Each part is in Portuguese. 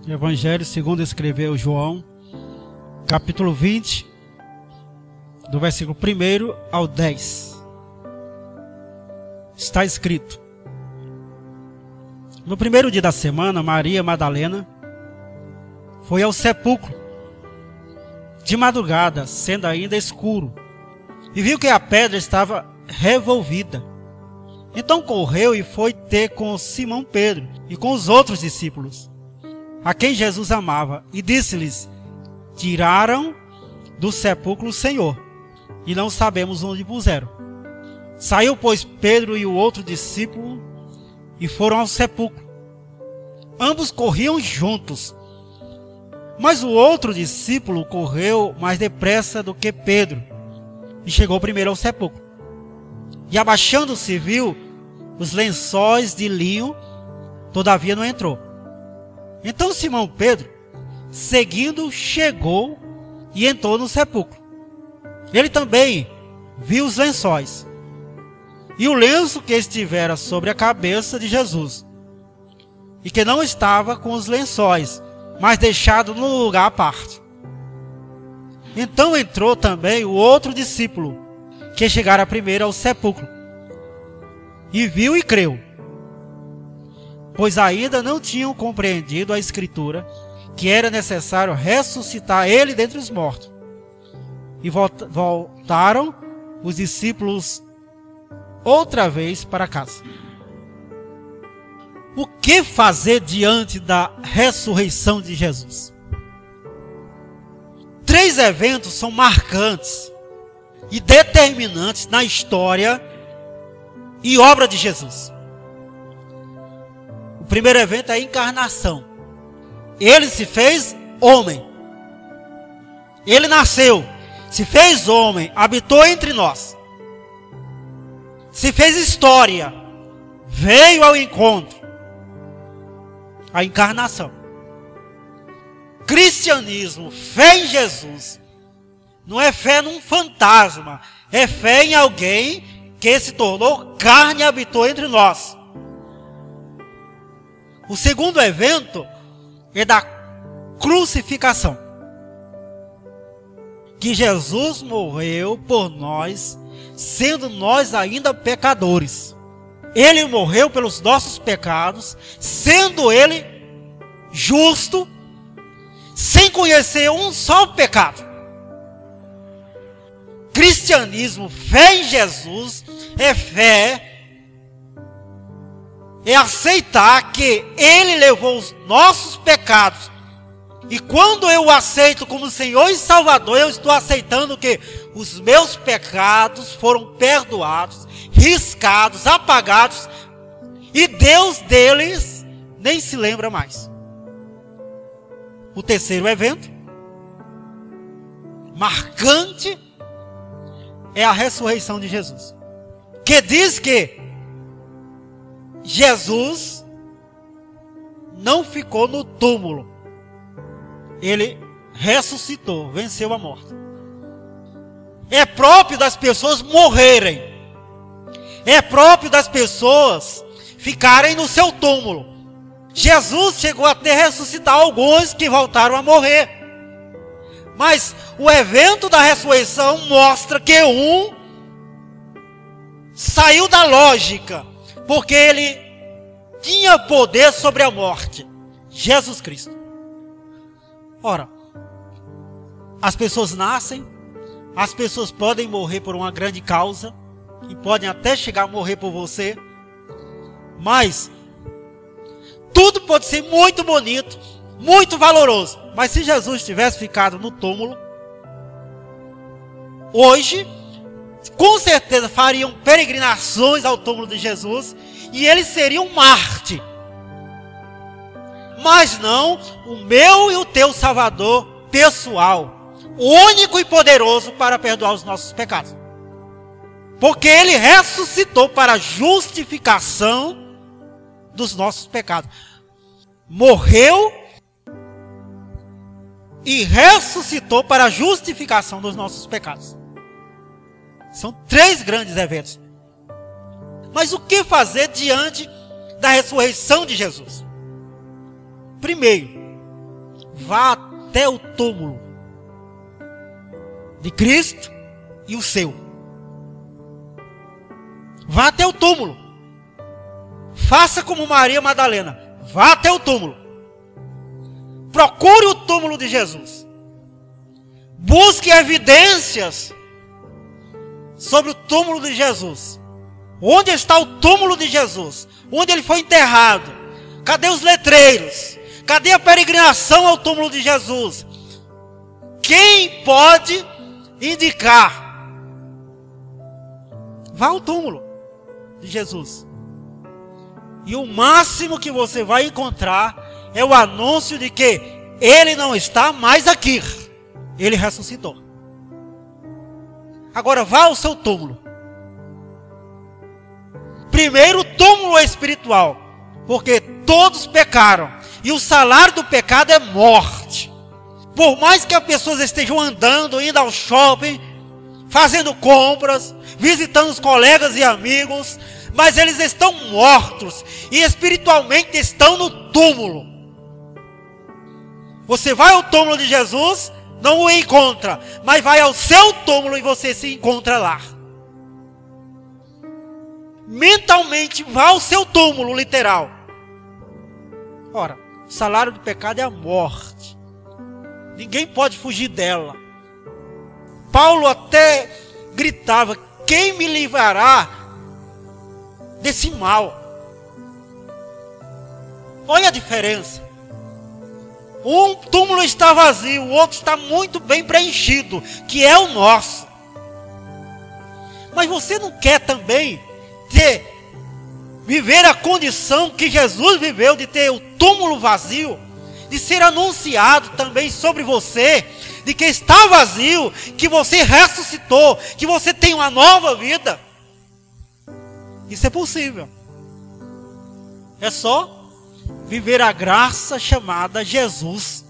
Evangelho segundo escreveu João, capítulo 20, do versículo 1 ao 10. Está escrito: no primeiro dia da semana, Maria Madalena foi ao sepulcro de madrugada, sendo ainda escuro, e viu que a pedra estava revolvida. Então correu e foi ter com Simão Pedro e com os outros discípulos, a quem Jesus amava, e disse-lhes: tiraram do sepulcro o Senhor, e não sabemos onde puseram. Saiu, pois, Pedro e o outro discípulo, e foram ao sepulcro. Ambos corriam juntos, mas o outro discípulo correu mais depressa do que Pedro, e chegou primeiro ao sepulcro. E abaixando-se, viu os lençóis de linho, todavia não entrou. Então Simão Pedro, seguindo, chegou e entrou no sepulcro. Ele também viu os lençóis e o lenço que estivera sobre a cabeça de Jesus, e que não estava com os lençóis, mas deixado num lugar à parte. Então entrou também o outro discípulo, que chegara primeiro ao sepulcro, e viu e creu, pois ainda não tinham compreendido a Escritura, que era necessário ressuscitar ele dentre os mortos. E voltaram os discípulos outra vez para casa. O que fazer diante da ressurreição de Jesus? 3 eventos são marcantes e determinantes na história e obra de Jesus. O primeiro evento é a encarnação. Ele se fez homem. Ele nasceu, se fez homem, habitou entre nós. Se fez história, veio ao encontro. A encarnação. Cristianismo, fé em Jesus, não é fé num fantasma, é fé em alguém que se tornou carne e habitou entre nós. O segundo evento é da crucificação. Que Jesus morreu por nós, sendo nós ainda pecadores. Ele morreu pelos nossos pecados, sendo Ele justo, sem conhecer um só pecado. Cristianismo, fé em Jesus, é fé, é aceitar que Ele levou os nossos pecados. E quando eu o aceito como Senhor e Salvador, eu estou aceitando que os meus pecados foram perdoados, riscados, apagados, e Deus deles nem se lembra mais. O terceiro evento, marcante, é a ressurreição de Jesus, que diz que Jesus não ficou no túmulo, ele ressuscitou, venceu a morte. É próprio das pessoas morrerem, é próprio das pessoas ficarem no seu túmulo. Jesus chegou até ressuscitar alguns que voltaram a morrer. Mas o evento da ressurreição mostra que um saiu da lógica, porque ele tinha poder sobre a morte. Jesus Cristo. Ora, as pessoas nascem, as pessoas podem morrer por uma grande causa, e podem até chegar a morrer por você, mas tudo pode ser muito bonito, muito valoroso, mas se Jesus tivesse ficado no túmulo, hoje, com certeza fariam peregrinações ao túmulo de Jesus, e ele seria um Marte. Mas não o meu e o teu Salvador pessoal, único e poderoso para perdoar os nossos pecados. Porque ele ressuscitou para a justificação dos nossos pecados. Morreu e ressuscitou para a justificação dos nossos pecados. São 3 grandes eventos. Mas o que fazer diante da ressurreição de Jesus? Primeiro, vá até o túmulo de Cristo e o seu. Vá até o túmulo. Faça como Maria Madalena. Vá até o túmulo. Procure o túmulo de Jesus. Busque evidências sobre o túmulo de Jesus. Onde está o túmulo de Jesus? Onde ele foi enterrado? Cadê os letreiros? Cadê a peregrinação ao túmulo de Jesus? Quem pode indicar? Vá ao túmulo de Jesus. E o máximo que você vai encontrar é o anúncio de que ele não está mais aqui. Ele ressuscitou. Agora vá ao seu túmulo. Primeiro, o túmulo espiritual. Porque todos pecaram. E o salário do pecado é morte. Por mais que as pessoas estejam andando, indo ao shopping, fazendo compras, visitando os colegas e amigos, mas eles estão mortos e espiritualmente estão no túmulo. Você vai ao túmulo de Jesus, não o encontra, mas vai ao seu túmulo e você se encontra lá. Mentalmente, vá ao seu túmulo literal. Ora, o salário do pecado é a morte. Ninguém pode fugir dela. Paulo até gritava: quem me livrará desse mal? Olha a diferença. Um túmulo está vazio, o outro está muito bem preenchido, que é o nosso. Mas você não quer também viver a condição que Jesus viveu, de ter o túmulo vazio, de ser anunciado também sobre você, de que está vazio, que você ressuscitou, que você tem uma nova vida? Isso é possível. É só viver a graça chamada Jesus.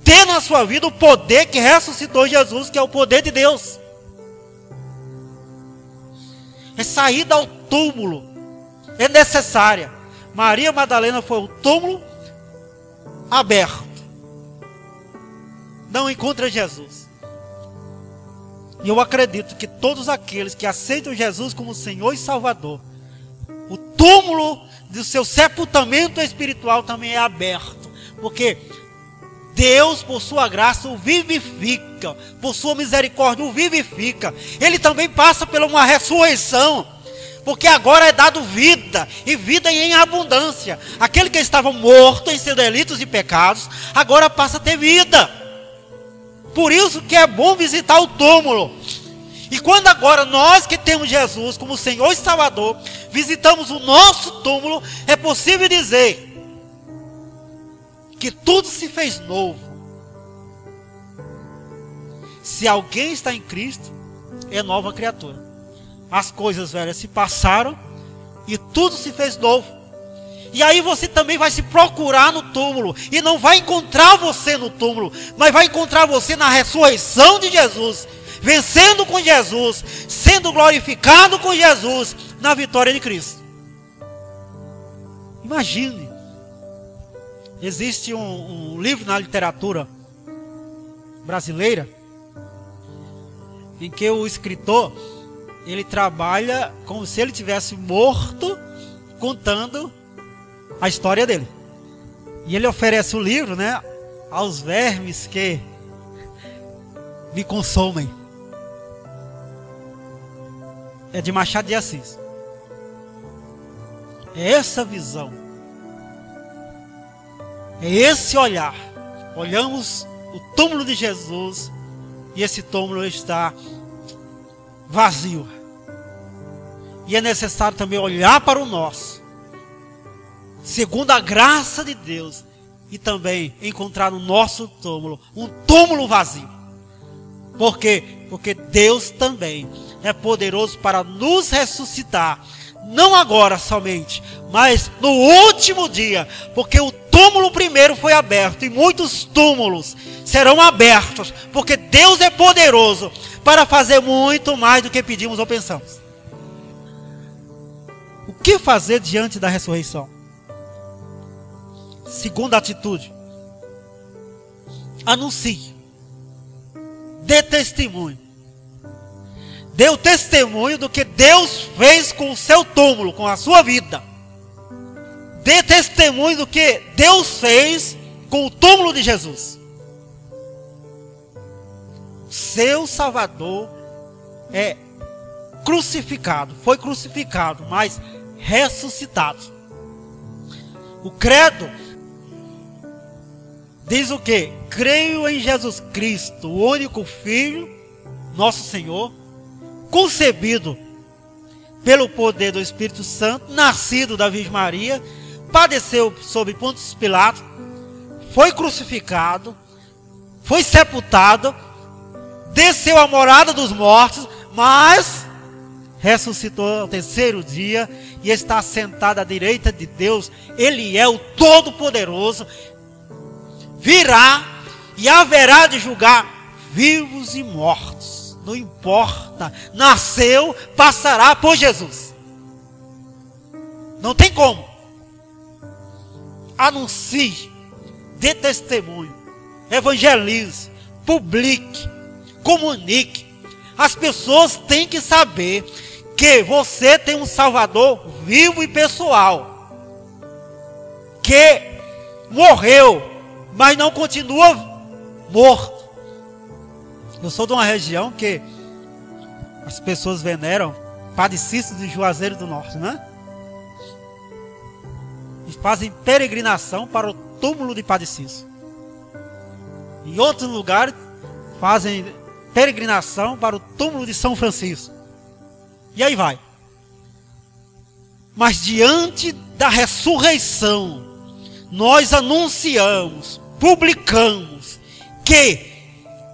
Ter na sua vida o poder que ressuscitou Jesus, que é o poder de Deus. É saída ao túmulo. É necessária. Maria Madalena foi ao túmulo aberto. Não encontra Jesus. E eu acredito que todos aqueles que aceitam Jesus como Senhor e Salvador, o túmulo do seu sepultamento espiritual também é aberto. Porque Deus, por sua graça, o vivifica. Por sua misericórdia, o vivifica. Ele também passa por uma ressurreição. Porque agora é dado vida, e vida em abundância. Aquele que estava morto em seus delitos e pecados, agora passa a ter vida. Por isso que é bom visitar o túmulo. E quando agora nós que temos Jesus como Senhor e Salvador, visitamos o nosso túmulo, é possível dizer que tudo se fez novo. Se alguém está em Cristo, é nova criatura. As coisas velhas se passaram e tudo se fez novo. E aí você também vai se procurar no túmulo. E não vai encontrar você no túmulo, mas vai encontrar você na ressurreição de Jesus, vencendo com Jesus, sendo glorificado com Jesus, na vitória de Cristo. Imagine. Existe um livro na literatura brasileira em que o escritor, ele trabalha como se ele tivesse morto, contando a história dele. E ele oferece o livro, né, aos vermes que me consomem. É de Machado de Assis. É essa visão. É esse olhar. Olhamos o túmulo de Jesus e esse túmulo está vazio. E é necessário também olhar para o nosso, segundo a graça de Deus, e também encontrar no nosso túmulo um túmulo vazio. Por quê? Porque Deus também é poderoso para nos ressuscitar, não agora somente, mas no último dia, porque o túmulo primeiro foi aberto e muitos túmulos serão abertos, porque Deus é poderoso para fazer muito mais do que pedimos ou pensamos. O que fazer diante da ressurreição? Segunda atitude: Anuncie. Dê testemunho. Dê o testemunho do que Deus fez com o seu túmulo, com a sua vida. Dê testemunho do que Deus fez com o túmulo de Jesus. Seu Salvador é crucificado, foi crucificado, mas ressuscitado. O credo diz o quê? Creio em Jesus Cristo, o único Filho, nosso Senhor, concebido pelo poder do Espírito Santo, nascido da Virgem Maria, padeceu sob Pôncio Pilatos, foi crucificado, foi sepultado, desceu à morada dos mortos, mas ressuscitou ao terceiro dia e está sentado à direita de Deus. Ele é o Todo-Poderoso. Virá e haverá de julgar vivos e mortos. Não importa. Nasceu, passará por Jesus. Não tem como. Anuncie, dê testemunho, evangelize, publique, comunique. As pessoas têm que saber que você tem um Salvador vivo e pessoal, que morreu, mas não continua morto. Eu sou de uma região que as pessoas veneram Padre Cícero de Juazeiro do Norte, né? E fazem peregrinação para o túmulo de Padre Cícero. Em outros lugares fazem peregrinação para o túmulo de São Francisco. E aí vai. Mas diante da ressurreição, nós anunciamos, publicamos que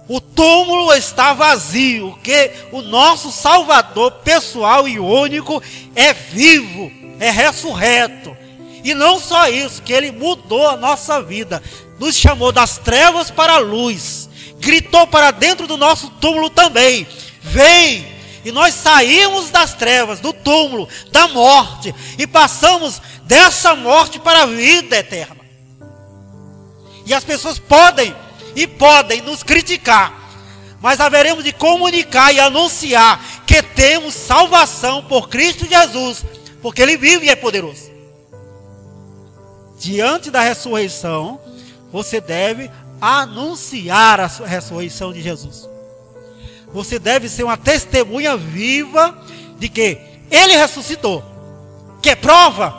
o túmulo está vazio, que o nosso Salvador pessoal e único é vivo, é ressurreto. E não só isso, que Ele mudou a nossa vida, nos chamou das trevas para a luz, gritou para dentro do nosso túmulo também: vem! E nós saímos das trevas, do túmulo, da morte, e passamos dessa morte para a vida eterna. E as pessoas podem nos criticar, mas haveremos de comunicar e anunciar que temos salvação por Cristo Jesus, porque Ele vive e é poderoso. Diante da ressurreição, você deve anunciar a ressurreição de Jesus. Você deve ser uma testemunha viva de que Ele ressuscitou. Que prova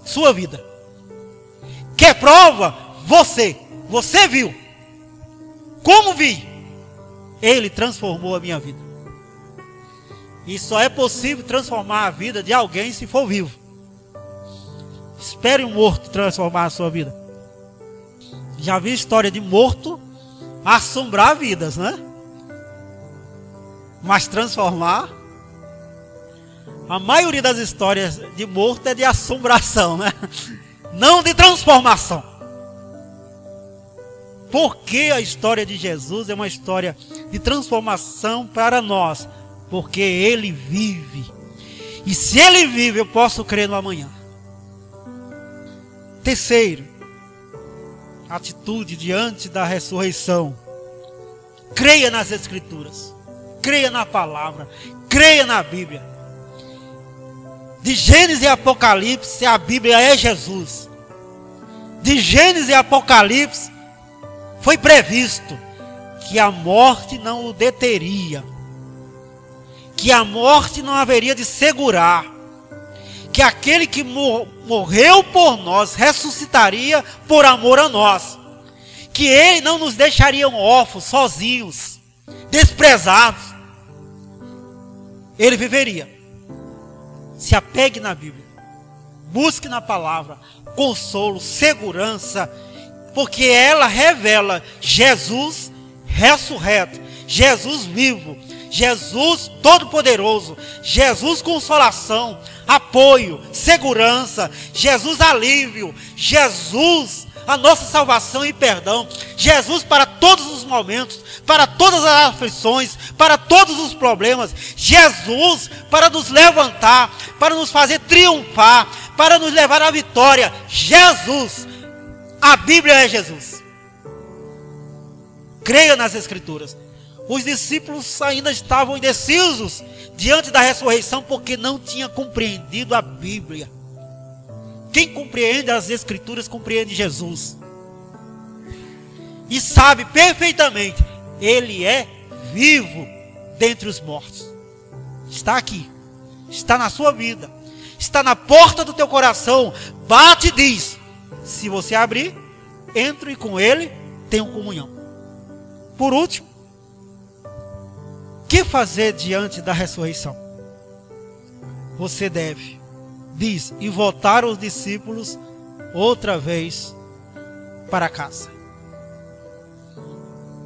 sua vida. Que prova você. Você viu. Como vi? Ele transformou a minha vida. E só é possível transformar a vida de alguém se for vivo. Espere um morto transformar a sua vida. Já vi história de morto assombrar vidas, né? Mas transformar, a maioria das histórias de morto é de assombração, né? Não de transformação. Porque a história de Jesus é uma história de transformação para nós. Porque Ele vive. E se Ele vive, eu posso crer no amanhã. Terceiro, atitude diante da ressurreição. Creia nas Escrituras. Creia na palavra. Creia na Bíblia. De Gênesis e Apocalipse, a Bíblia é Jesus. De Gênesis e Apocalipse, foi previsto que a morte não o deteria. Que a morte não haveria de segurar. Que aquele que morreu por nós, ressuscitaria por amor a nós. Que Ele não nos deixaria órfãos, sozinhos, desprezados. Ele viveria. Se apegue na Bíblia. Busque na palavra consolo, segurança, porque ela revela Jesus ressurreto, Jesus vivo, Jesus todo-poderoso, Jesus consolação, apoio, segurança, Jesus alívio, Jesus a nossa salvação e perdão, Jesus para todos os momentos, para todas as aflições, para todos os problemas, Jesus para nos levantar, para nos fazer triunfar, para nos levar à vitória. Jesus, a Bíblia é Jesus. Creia nas Escrituras. Os discípulos ainda estavam indecisos diante da ressurreição porque não tinham compreendido a Bíblia. Quem compreende as Escrituras compreende Jesus. E sabe perfeitamente, Ele é vivo dentre os mortos. Está aqui, está na sua vida, está na porta do teu coração. Bate e diz: se você abrir, entre com Ele, tenho comunhão. Por último, o que fazer diante da ressurreição? Você deve, diz, e voltaram os discípulos outra vez para casa.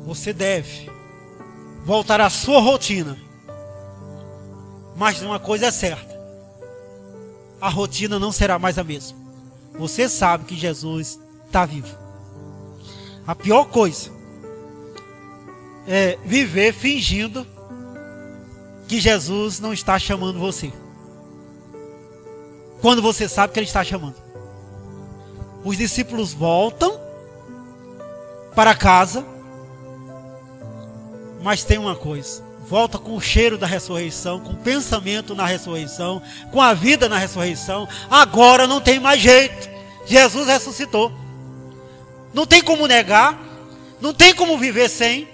Você deve voltar à sua rotina. Mas uma coisa é certa: a rotina não será mais a mesma. Você sabe que Jesus está vivo. A pior coisa é viver fingindo que Jesus não está chamando você, quando você sabe que Ele está chamando. Os discípulos voltam para casa, mas tem uma coisa: volta com o cheiro da ressurreição, com o pensamento na ressurreição, com a vida na ressurreição. Agora não tem mais jeito, Jesus ressuscitou. Não tem como negar, não tem como viver sem,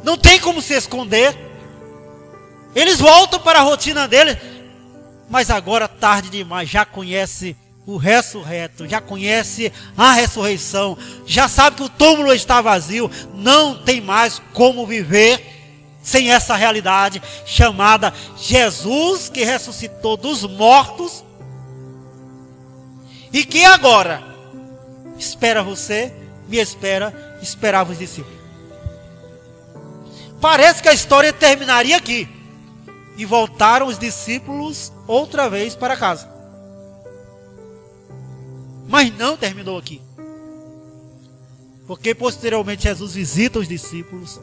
não tem como se esconder. Eles voltam para a rotina deles, mas agora tarde demais, já conhece o ressurreto, já conhece a ressurreição, já sabe que o túmulo está vazio, não tem mais como viver sem essa realidade chamada Jesus, que ressuscitou dos mortos e que agora espera você, me espera, esperava os discípulos. Parece que a história terminaria aqui. E voltaram os discípulos outra vez para casa. Mas não terminou aqui. Porque posteriormente Jesus visita os discípulos.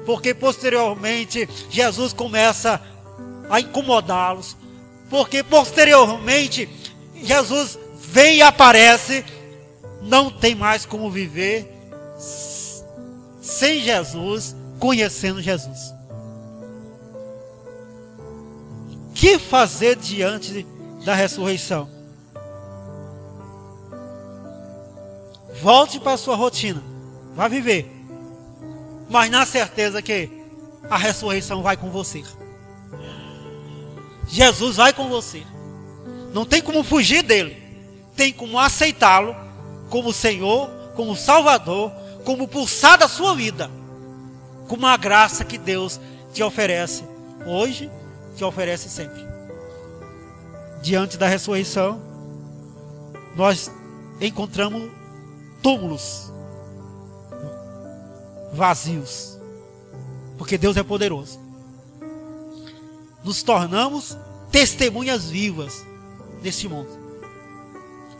Porque posteriormente Jesus começa a incomodá-los. Porque posteriormente Jesus vem e aparece. Não tem mais como viver sem Jesus, conhecendo Jesus. O que fazer diante da ressurreição? Volte para a sua rotina, vá viver, mas na certeza que a ressurreição vai com você. Jesus vai com você. Não tem como fugir dele, tem como aceitá-lo como Senhor, como Salvador, como pulsar da sua vida, como a graça que Deus te oferece hoje, te oferece sempre. Diante da ressurreição, nós encontramos túmulos vazios, porque Deus é poderoso. Nos tornamos testemunhas vivas neste mundo.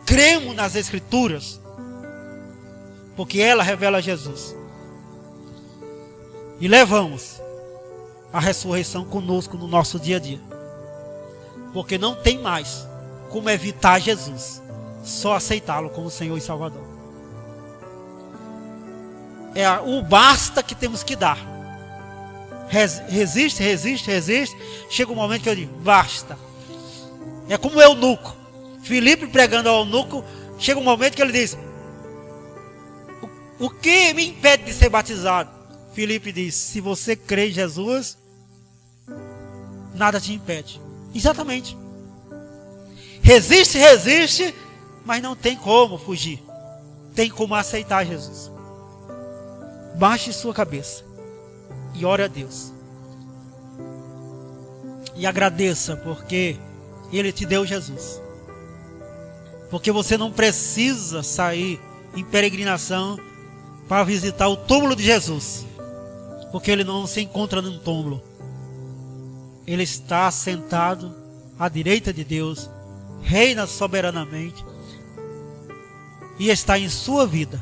Cremos nas Escrituras, porque ela revela Jesus. E levamos a ressurreição conosco no nosso dia a dia. Porque não tem mais como evitar Jesus, só aceitá-lo como Senhor e Salvador. É o basta que temos que dar. Resiste. Chega um momento que eu digo: basta. É como o eunuco. Filipe pregando ao eunuco, chega um momento que ele diz: o que me impede de ser batizado? Filipe diz: se você crê em Jesus, nada te impede. Exatamente. Resiste, mas não tem como fugir. Tem como aceitar Jesus. Baixe sua cabeça e ore a Deus. E agradeça, porque Ele te deu Jesus. Porque você não precisa sair em peregrinação para visitar o túmulo de Jesus. Porque Ele não se encontra num túmulo. Ele está sentado à direita de Deus, reina soberanamente e está em sua vida.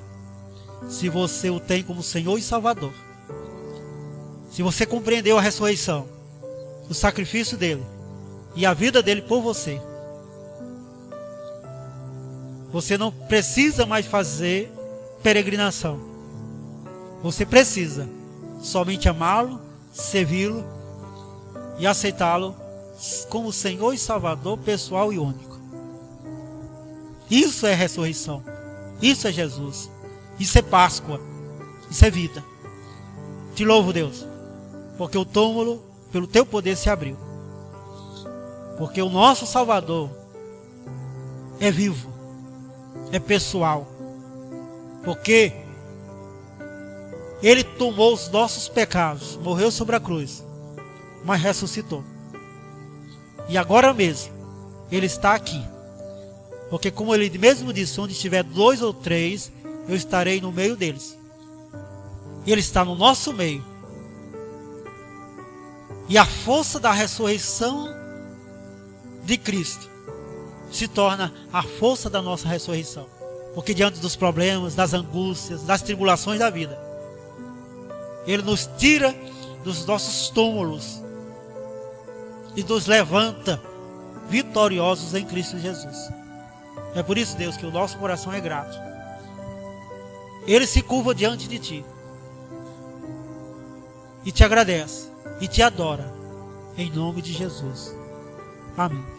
Se você o tem como Senhor e Salvador, se você compreendeu a ressurreição, o sacrifício dele e a vida dele por você, você não precisa mais fazer peregrinação. Você precisa somente amá-lo, servi-lo e aceitá-lo como Senhor e Salvador pessoal e único. Isso é ressurreição. Isso é Jesus. Isso é Páscoa. Isso é vida. Te louvo, Deus, porque o túmulo, pelo teu poder, se abriu. Porque o nosso Salvador é vivo, é pessoal. Porque Ele tomou os nossos pecados, morreu sobre a cruz, mas ressuscitou. E agora mesmo, Ele está aqui. Porque como Ele mesmo disse, onde estiver 2 ou 3, eu estarei no meio deles. E Ele está no nosso meio. E a força da ressurreição de Cristo se torna a força da nossa ressurreição. Porque diante dos problemas, das angústias, das tribulações da vida, Ele nos tira dos nossos túmulos e nos levanta vitoriosos em Cristo Jesus. É por isso, Deus, que o nosso coração é grato. Ele se curva diante de Ti e te agradece e te adora, em nome de Jesus. Amém.